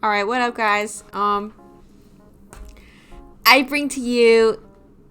Alright, what up guys? I bring to you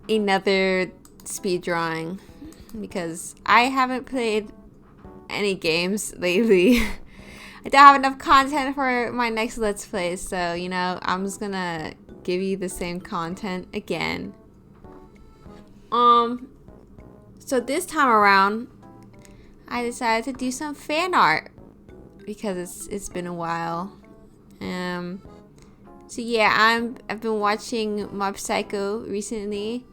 another speed drawing because I haven't played any games lately. I don't have enough content for my next Let's Play, so I'm just gonna give you the same content again. So this time around I decided to do some fan art because it's been a while. So yeah, I've been watching Mob Psycho recently,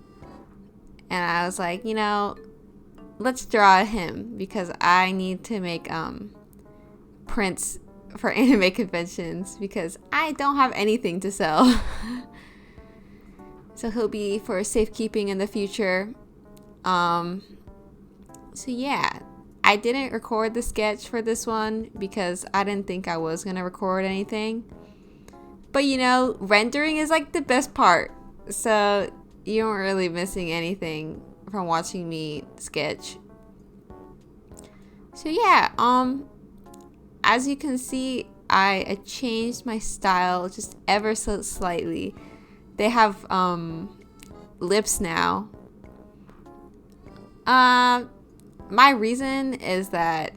and I was like, let's draw him because I need to make prints for anime conventions because I don't have anything to sell. So he'll be for safekeeping in the future. So yeah, I didn't record the sketch for this one because I didn't think I was gonna record anything. But rendering is like the best part, so you aren't really missing anything from watching me sketch. So yeah, as you can see, I changed my style just ever so slightly. They have lips now. My reason is that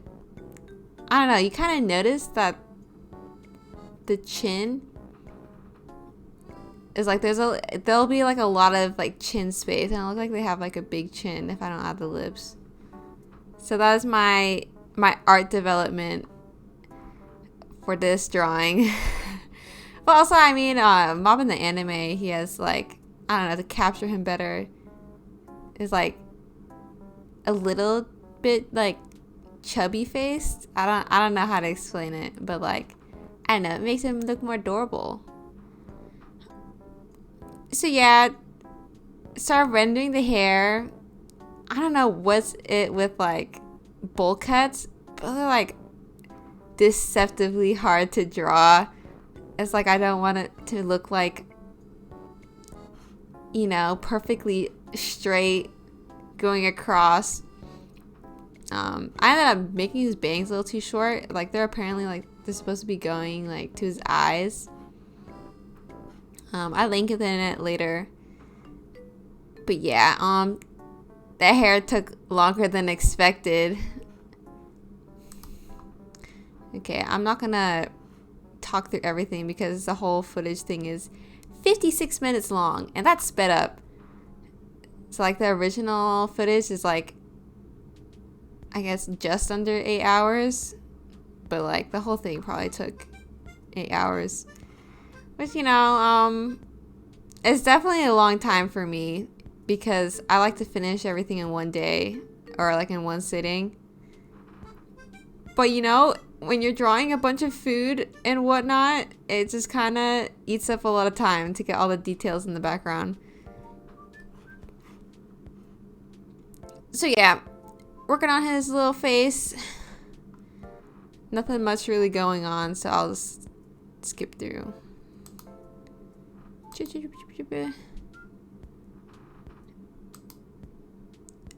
I don't know, you kind of notice that the chin is like there'll be like a lot of like chin space, and it looks like they have like a big chin if I don't add the lips. So that's my art development for this drawing. But also, I mean, Mob in the anime, he has like, I don't know, to capture him better, is like a little bit like chubby faced. I don't know how to explain it, but like, I don't know, it makes him look more adorable. So yeah, start rendering the hair. I don't know what's it with like bowl cuts, but they're like deceptively hard to draw. It's like I don't want it to look like, perfectly straight going across. I ended up making his bangs a little too short. Like they're apparently like they're supposed to be going like to his eyes. I link it in it later. But yeah, that hair took longer than expected. Okay, I'm not gonna talk through everything because the whole footage thing is 56 minutes long, and that's sped up. So like the original footage is like, I guess just under 8 hours, but like the whole thing probably took 8 hours. Which, it's definitely a long time for me because I like to finish everything in one day or like in one sitting. But when you're drawing a bunch of food and whatnot, it just kind of eats up a lot of time to get all the details in the background. So yeah, working on his little face. Nothing much really going on, so I'll just skip through.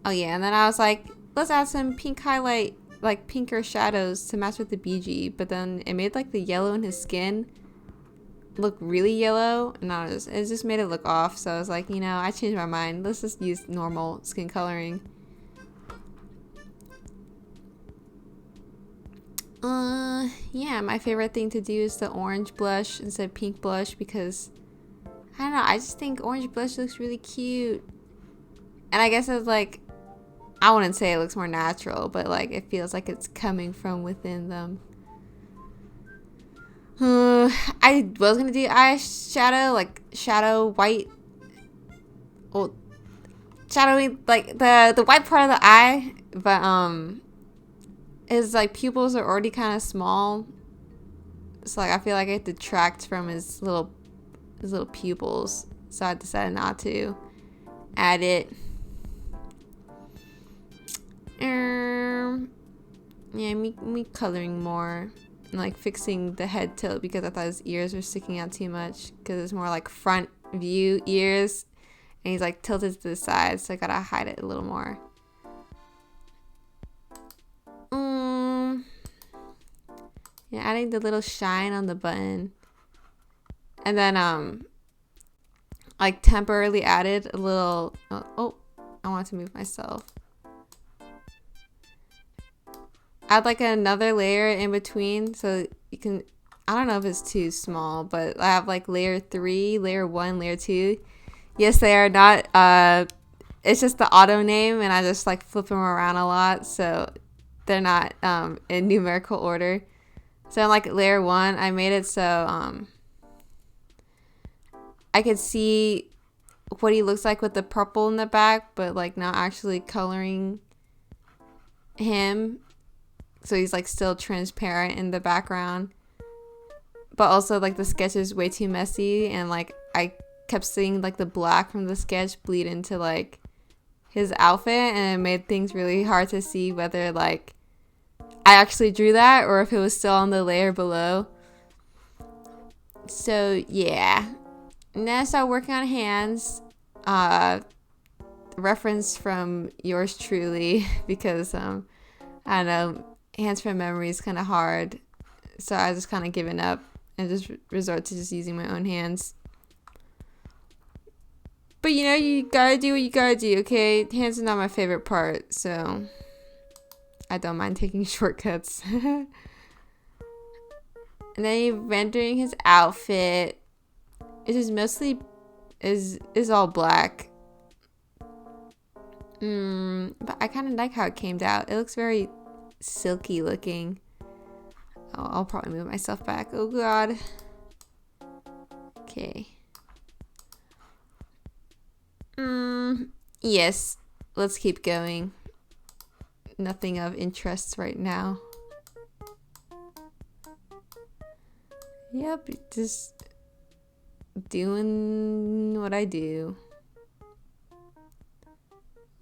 Oh yeah, and then I was like, let's add some pink highlight, like pinker shadows to match with the BG, but then it made like the yellow in his skin look really yellow, and it just made it look off. So I was like, I changed my mind. Let's just use normal skin coloring. Yeah, my favorite thing to do is the orange blush instead of pink blush because I don't know, I just think orange blush looks really cute. And I guess it's like, I wouldn't say it looks more natural, but like it feels like it's coming from within them. I was gonna do eyeshadow, like shadow white. Well, shadowing like the white part of the eye, but his like pupils are already kind of small. So like I feel like it detracts from his little pupils, so I decided not to add it. Yeah, me coloring more and like fixing the head tilt because I thought his ears were sticking out too much because it's more like front view ears, and he's like tilted to the side, so I gotta hide it a little more. Yeah, adding the little shine on the button. And then like temporarily added a little I want to move myself. Add like another layer in between so you can, I don't know if it's too small, but I have like layer 3, layer 1, layer 2. Yes, they are not it's just the auto name, and I just like flip them around a lot, so they're not in numerical order. So in like layer 1, I made it so I could see what he looks like with the purple in the back, but like not actually coloring him. So he's like still transparent in the background. But also like the sketch is way too messy, and like I kept seeing like the black from the sketch bleed into like his outfit, and it made things really hard to see whether like I actually drew that or if it was still on the layer below. So yeah. And then I started working on hands. Reference from yours truly because I don't know, hands from memory is kind of hard. So I just kind of given up and just resort to just using my own hands. But you know, you gotta do what you gotta do, okay? Hands are not my favorite part, so I don't mind taking shortcuts. And then you're rendering his outfit. It is mostly is all black. But I kind of like how it came out. It looks very silky looking. Oh, I'll probably move myself back. Oh god. Okay. Yes. Let's keep going. Nothing of interest right now. Yep, just doing what I do.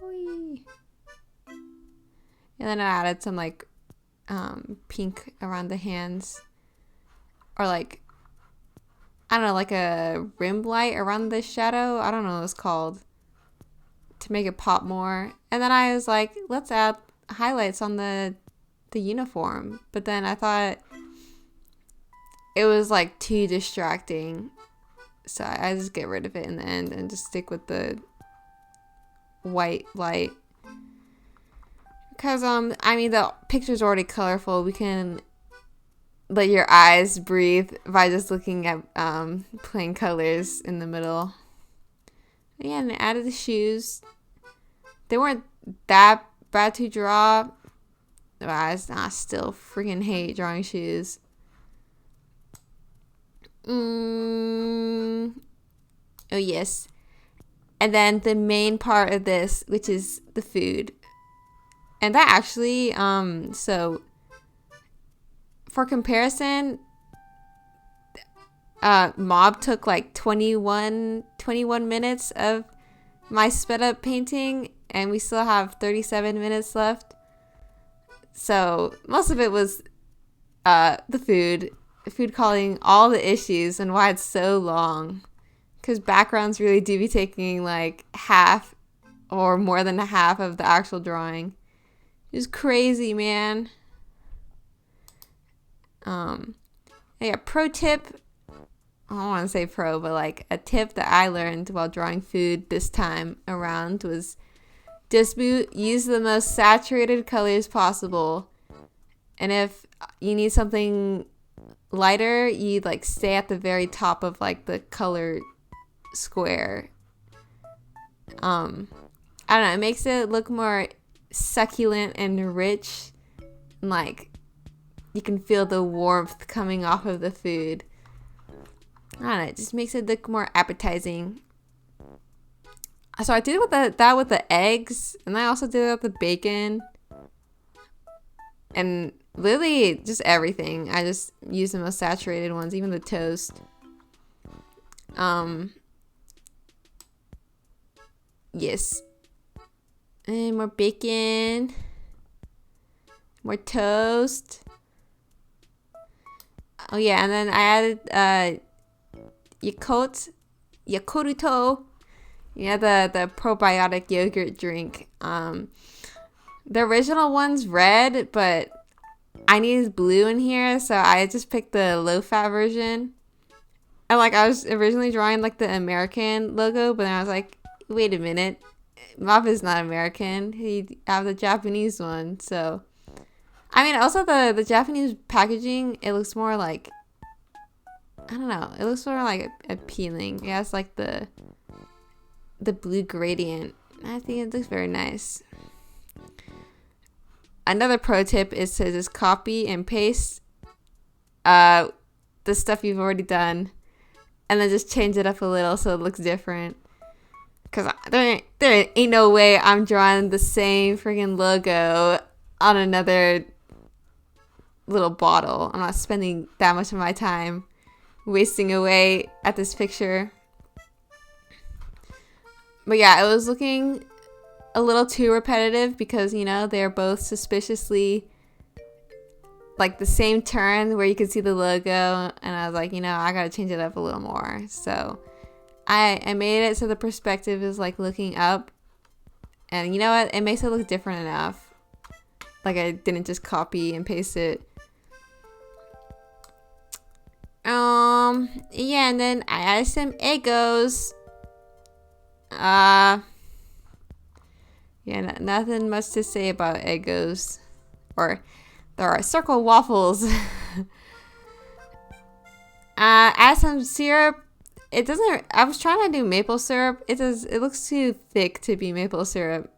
Whee. And then I added some like pink around the hands, or like I don't know, like a rim light around the shadow. I don't know what it's called, to make it pop more. And then I was like, let's add highlights on the uniform. But then I thought it was like too distracting, so I just get rid of it in the end and just stick with the white light. Because I mean, the picture's already colorful. We can let your eyes breathe by just looking at plain colors in the middle. Yeah, and I added the shoes. They weren't that bad to draw, but I still freaking hate drawing shoes. Oh yes. And then the main part of this, which is the food. And that actually, so for comparison, Mob took like 21 minutes of my sped up painting, and we still have 37 minutes left. So most of it was the food calling all the issues and why it's so long. Because backgrounds really do be taking like half or more than half of the actual drawing. It's crazy, man. Yeah, pro tip. I don't want to say pro, but like a tip that I learned while drawing food this time around was just use the most saturated colors possible. And if you need something lighter, you like stay at the very top of like the color square. I don't know, it makes it look more succulent and rich, and like you can feel the warmth coming off of the food. I don't know, it just makes it look more appetizing. So I did it with that with the eggs, and I also did it with the bacon, and literally just everything. I just used the most saturated ones, even the toast. Yes. And more bacon. More toast. Oh yeah, and then I added Yakuruto. Yeah, the probiotic yogurt drink. The original one's red, but I needed blue in here, so I just picked the low fat version. And like I was originally drawing like the American logo, but then I was like, wait a minute, Mop is not American. He have the Japanese one. So I mean, also the Japanese packaging, it looks more like, I don't know, it looks more like appealing. It has like the blue gradient. I think it looks very nice. Another pro tip is to just copy and paste the stuff you've already done, and then just change it up a little so it looks different. Because there ain't no way I'm drawing the same freaking logo on another little bottle. I'm not spending that much of my time wasting away at this picture. But yeah, it was looking a little too repetitive because, you know, they're both suspiciously like the same turn where you can see the logo, and I was like, you know, I gotta change it up a little more. So I made it so the perspective is like looking up, and you know what, it makes it look different enough. Like I didn't just copy and paste it. Yeah, and then I added some Eggos. Yeah, nothing much to say about Eggos. Or there are circle waffles. Add some syrup. It doesn't, I was trying to do maple syrup. It looks too thick to be maple syrup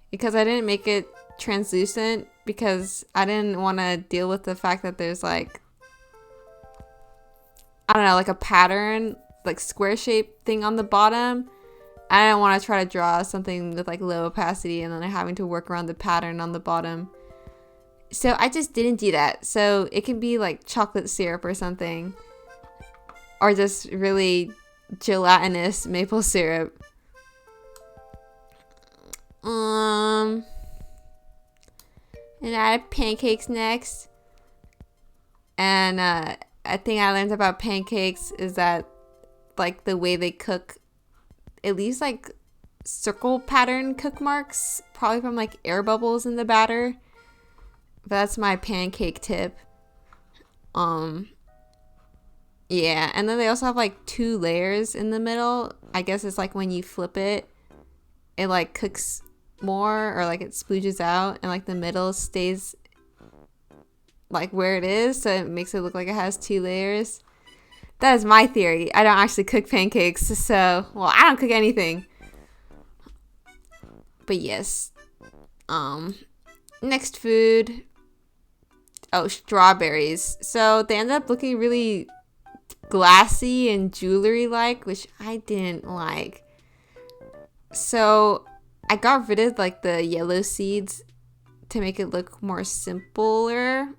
because I didn't make it translucent because I didn't want to deal with the fact that there's like, I don't know, like a pattern, like square shape thing on the bottom. I didn't want to try to draw something with like low opacity and then having to work around the pattern on the bottom. So I just didn't do that. So it can be like chocolate syrup or something, or just really gelatinous maple syrup. And I added pancakes next. And a thing I learned about pancakes is that like the way they cook, it leaves like circle pattern cook marks, probably from like air bubbles in the batter. But that's my pancake tip. Yeah, and then they also have like 2 layers in the middle. I guess it's like when you flip it, it like cooks more, or like it splooges out, and like the middle stays like where it is, so it makes it look like it has 2 layers. That is my theory. I don't actually cook pancakes, so, well, I don't cook anything. But yes. Next food. Oh, strawberries. So they ended up looking really glassy and jewelry-like, which I didn't like. So I got rid of like the yellow seeds to make it look more simpler.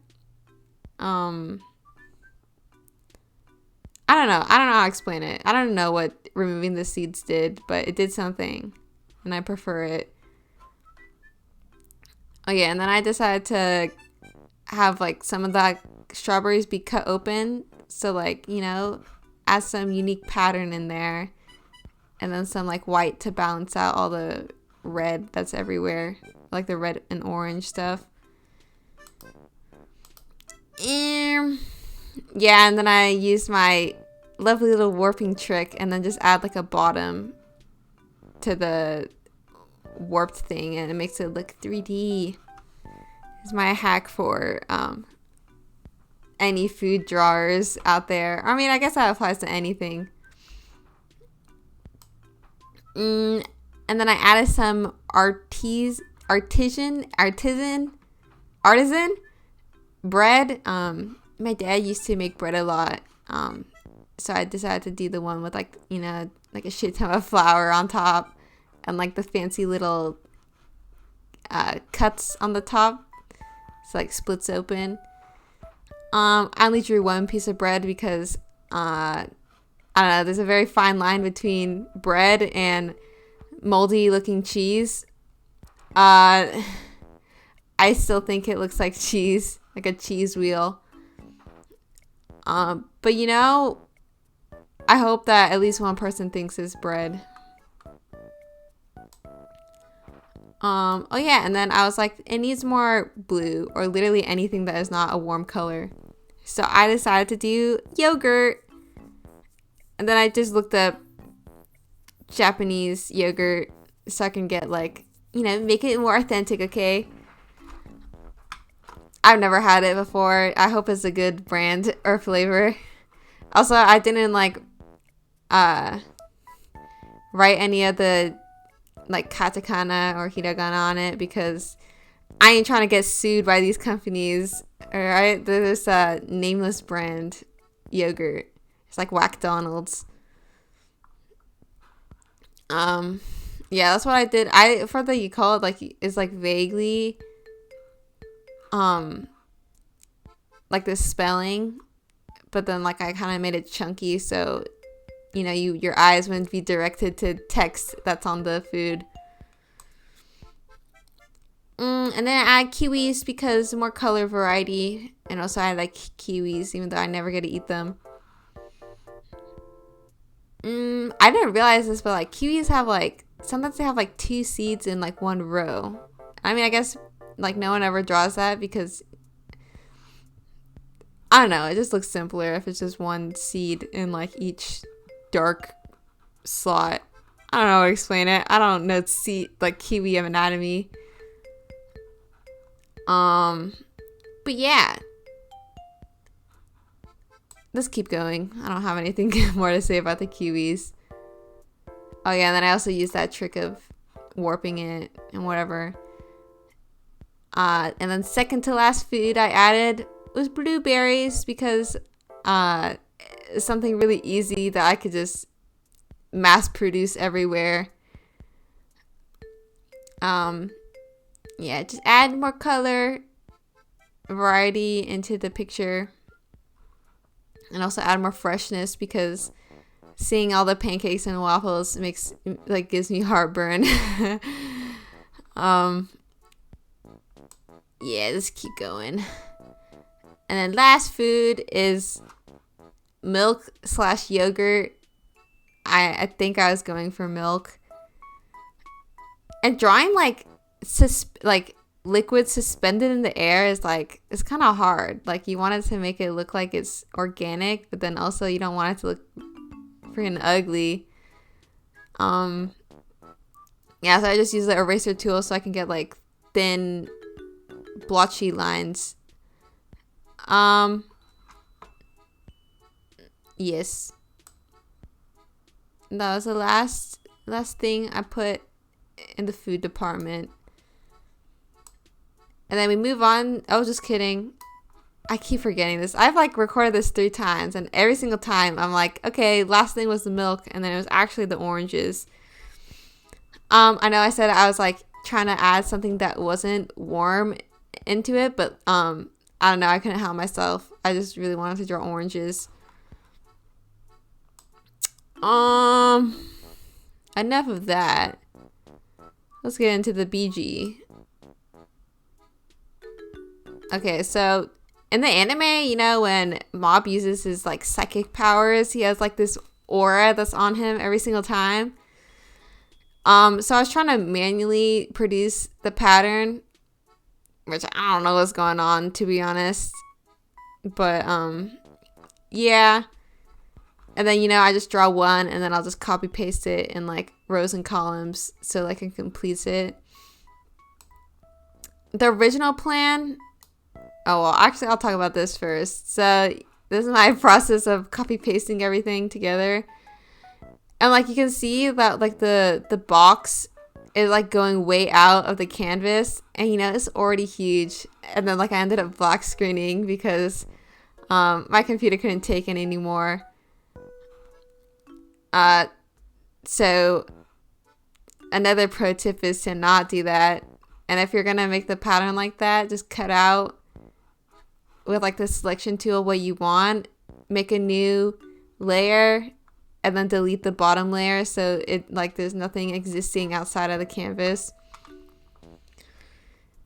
I don't know how to explain it. I don't know what removing the seeds did, but it did something, and I prefer it. Oh yeah, and then I decided to have like some of the strawberries be cut open, so like, you know, add some unique pattern in there, and then some like white to balance out all the red that's everywhere, like the red and orange stuff. Yeah, and then I used my lovely little warping trick and then just add like a bottom to the warped thing, and it makes it look 3D. It's my hack for any food drawers out there. I mean, I guess that applies to anything. And then I added some artisan bread. My dad used to make bread a lot, so I decided to do the one with like, you know, like a shit ton of flour on top and like the fancy little cuts on the top, so like splits open. I only drew one piece of bread because I don't know, there's a very fine line between bread and moldy looking cheese. I still think it looks like cheese, like a cheese wheel. But you know, I hope that at least one person thinks it's bread. Oh yeah, and then I was like, it needs more blue, or literally anything that is not a warm color. So I decided to do yogurt. And then I just looked up Japanese yogurt so I can get like, you know, make it more authentic, okay? I've never had it before. I hope it's a good brand or flavor. Also, I didn't like write any of the like katakana or hiragana on it because I ain't trying to get sued by these companies. Alright, there's a nameless brand yogurt. It's like McDonald's. Yeah, that's what I did. I for the you call it like it's like vaguely like the spelling, but then like I kind of made it chunky so you know your eyes wouldn't be directed to text that's on the food. And then I add kiwis because more color variety, and also I like kiwis even though I never get to eat them. I didn't realize this, but like kiwis have like sometimes they have like 2 seeds in like one row. I mean, I guess like no one ever draws that because I don't know, it just looks simpler if it's just 1 seed in like each dark slot. I don't know how to explain it. I don't know like kiwi anatomy. But yeah, let's keep going. I don't have anything more to say about the kiwis. Oh yeah, and then I also used that trick of warping it and whatever. And then second to last food I added was blueberries because it's something really easy that I could just mass produce everywhere. Yeah, just add more color variety into the picture. And also add more freshness because seeing all the pancakes and waffles gives me heartburn. Yeah, let's keep going. And then last food is milk/yogurt. I think I was going for milk. And drawing like liquid suspended in the air is like, it's kind of hard. Like you want it to make it look like it's organic, but then also you don't want it to look freaking ugly. Yeah, so I just use the eraser tool so I can get like thin blotchy lines. Yes, that was the last thing I put in the food department. And then we move on. Oh, just kidding. I keep forgetting this. I've like recorded this 3 times, and every single time I'm like, okay, last thing was the milk, and then it was actually the oranges. I know I said I was like trying to add something that wasn't warm into it, but I don't know, I couldn't help myself. I just really wanted to draw oranges. Enough of that. Let's get into the BG. Okay, so in the anime, you know, when Mob uses his like psychic powers, he has like this aura that's on him every single time. So I was trying to manually produce the pattern, which I don't know what's going on, to be honest. But yeah. And then, you know, I just draw one and then I'll just copy paste it in like rows and columns so like it completes it. The original plan. Oh, well, actually, I'll talk about this first. So this is my process of copy pasting everything together. And like you can see that like the box is like going way out of the canvas, and you know it's already huge. And then like I ended up black screening because my computer couldn't take it anymore. So another pro tip is to not do that. And if you're gonna make the pattern like that, just cut out with like the selection tool what you want, make a new layer, and then delete the bottom layer so it like there's nothing existing outside of the canvas.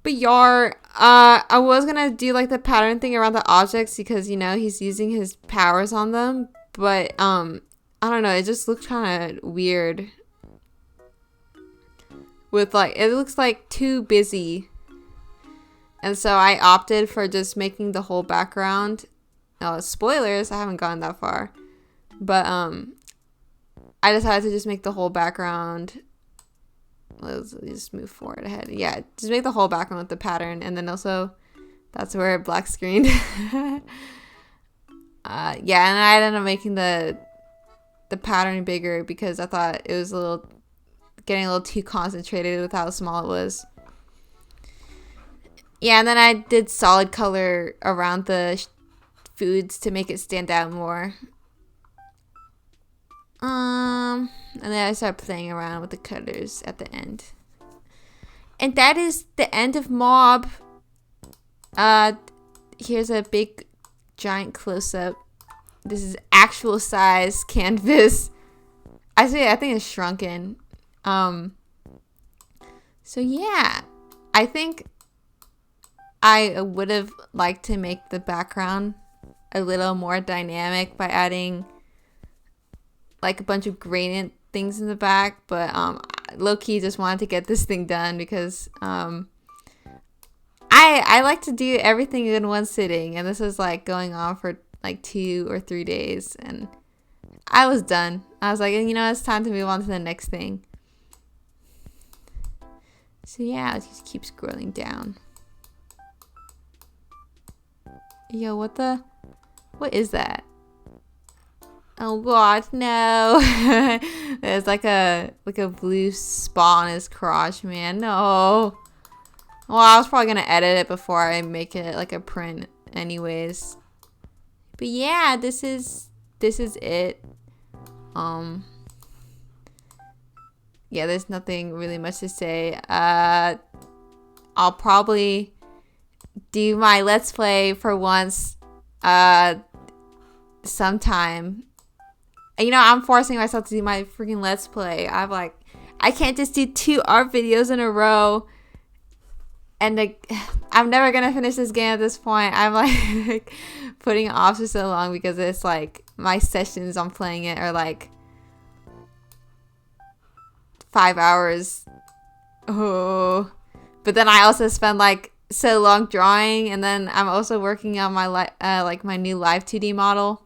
But I was gonna do like the pattern thing around the objects because you know he's using his powers on them, but I don't know, it just looked kind of weird with like it looks like too busy. And so I opted for just making the whole background. Spoilers, I haven't gone that far. But I decided to just make the whole background. Let's just move forward ahead. Yeah, just make the whole background with the pattern, and then also that's where it black screened. Yeah, and I ended up making the pattern bigger because I thought it was getting a little too concentrated with how small it was. Yeah, and then I did solid color around the foods to make it stand out more. And then I started playing around with the colors at the end. And that is the end of Mob. Here's a big giant close-up. This is actual size canvas. I think it's shrunken. So yeah, I think I would have liked to make the background a little more dynamic by adding like a bunch of gradient things in the back, but low-key just wanted to get this thing done because I like to do everything in one sitting, and this is like going on for like 2 or 3 days, and I was done. I was like, you know, it's time to move on to the next thing. So yeah, I'll just keep scrolling down. Yo, what is that? Oh god, no. There's like a blue spot on his crotch, man. No. Well, I was probably gonna edit it before I make it like a print anyways. But yeah, this is it. Yeah, there's nothing really much to say. I'll probably do my Let's Play for once sometime. You know, I'm forcing myself to do my freaking Let's Play. I can't just do 2 art videos in a row. And like, I'm never gonna finish this game at this point. I'm like putting it off for so long because it's like my sessions on playing it are like 5 hours. Oh, but then I also spend like so long drawing, and then I'm also working on my like my new live 2D model,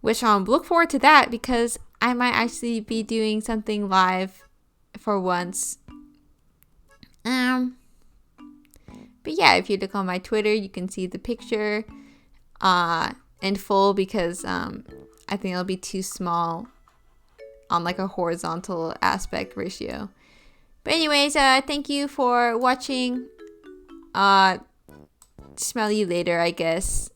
which look forward to that because I might actually be doing something live for once. But yeah, if you look on my Twitter, you can see the picture in full because I think it'll be too small on like a horizontal aspect ratio. But anyways, thank you for watching. Smell you later, I guess.